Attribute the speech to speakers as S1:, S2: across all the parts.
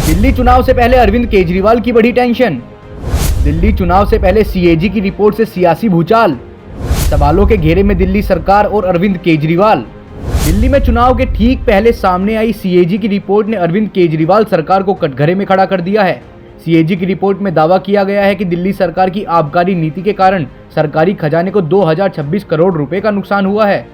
S1: दिल्ली चुनाव से पहले अरविंद केजरीवाल की बड़ी टेंशन। दिल्ली चुनाव से पहले सीएजी की रिपोर्ट से सियासी भूचाल। सवालों के घेरे में दिल्ली सरकार और अरविंद केजरीवाल। दिल्ली में चुनाव के ठीक पहले सामने आई सीएजी की रिपोर्ट ने अरविंद केजरीवाल सरकार को कटघरे में खड़ा कर दिया है। सीएजी की रिपोर्ट में दावा किया गया है कि दिल्ली सरकार की आबकारी नीति के कारण सरकारी खजाने को 2026 करोड़ रुपए का नुकसान हुआ है।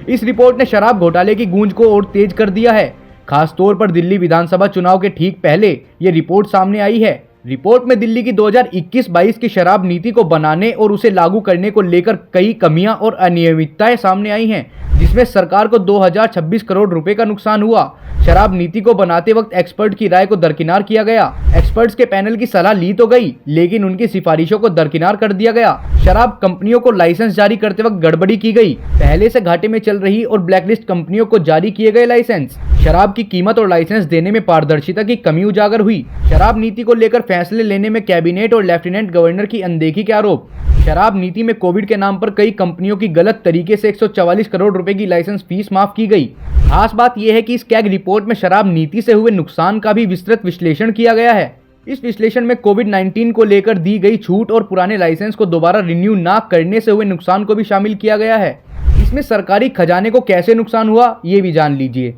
S1: इस रिपोर्ट ने शराब घोटाले की गूंज को और तेज कर दिया है। खास तौर पर दिल्ली विधानसभा चुनाव के ठीक पहले ये रिपोर्ट सामने आई है। रिपोर्ट में दिल्ली की 2021-22 की शराब नीति को बनाने और उसे लागू करने को लेकर कई कमियां और अनियमितताएं सामने आई हैं, जिसमें सरकार को 2026 करोड़ रुपए का नुकसान हुआ। शराब नीति को बनाते वक्त एक्सपर्ट की राय को दरकिनार किया गया। एक्सपर्ट्स के पैनल की सलाह ली तो गई, लेकिन उनकी सिफारिशों को दरकिनार कर दिया गया। शराब कंपनियों को लाइसेंस जारी करते वक्त गड़बड़ी की गई। पहले से घाटे में चल रही और ब्लैकलिस्ट कंपनियों को जारी किए गए लाइसेंस। शराब की कीमत और लाइसेंस देने में पारदर्शिता की कमी उजागर हुई। शराब नीति को लेकर फैसले लेने में कैबिनेट और लेफ्टिनेंट गवर्नर की अनदेखी के आरोप। शराब नीति में कोविड के नाम पर कई कंपनियों की गलत तरीके से 144 करोड़ रुपए की लाइसेंस फीस माफ की गई। खास बात यह है कि इस कैग रिपोर्ट में शराब नीति से हुए नुकसान का भी विस्तृत विश्लेषण किया गया है। इस विश्लेषण में कोविड-19 को लेकर दी गई छूट और पुराने लाइसेंस को दोबारा रिन्यू न करने से हुए नुकसान को भी शामिल किया गया है। इसमें सरकारी खजाने को कैसे नुकसान हुआ, ये भी जान लीजिए।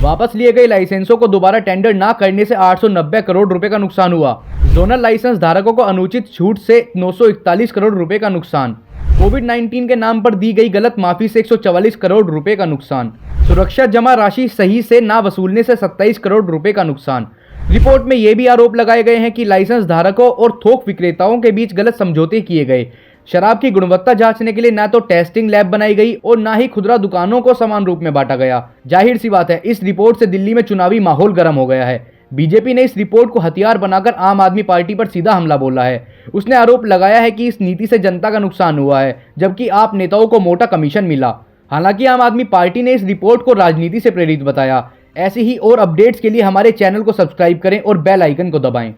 S1: वापस लिए गए लाइसेंसों को दोबारा टेंडर न करने से 890 करोड़ रुपए का नुकसान हुआ। जोनल लाइसेंस धारकों को अनुचित छूट से 941 करोड़ रुपए का नुकसान। कोविड-19 के नाम पर दी गई गलत माफी से 144 करोड़ रुपए का नुकसान। सुरक्षा जमा राशि सही से ना वसूलने से 27 करोड़ रुपए का नुकसान। रिपोर्ट में ये भी आरोप लगाए गए हैं कि लाइसेंस धारकों और थोक विक्रेताओं के बीच गलत समझौते किए गए। शराब की गुणवत्ता जांचने के लिए न तो टेस्टिंग लैब बनाई गई और न ही खुदरा दुकानों को समान रूप में बांटा गया। जाहिर सी बात है, इस रिपोर्ट से दिल्ली में चुनावी माहौल गर्म हो गया है। बीजेपी ने इस रिपोर्ट को हथियार बनाकर आम आदमी पार्टी पर सीधा हमला बोला है। उसने आरोप लगाया है कि इस नीति से जनता का नुकसान हुआ है, जबकि आप नेताओं को मोटा कमीशन मिला। हालांकि आम आदमी पार्टी ने इस रिपोर्ट को राजनीति से प्रेरित बताया। ऐसी ही और अपडेट्स के लिए हमारे चैनल को सब्सक्राइब करें और बेल आइकन को दबाएं।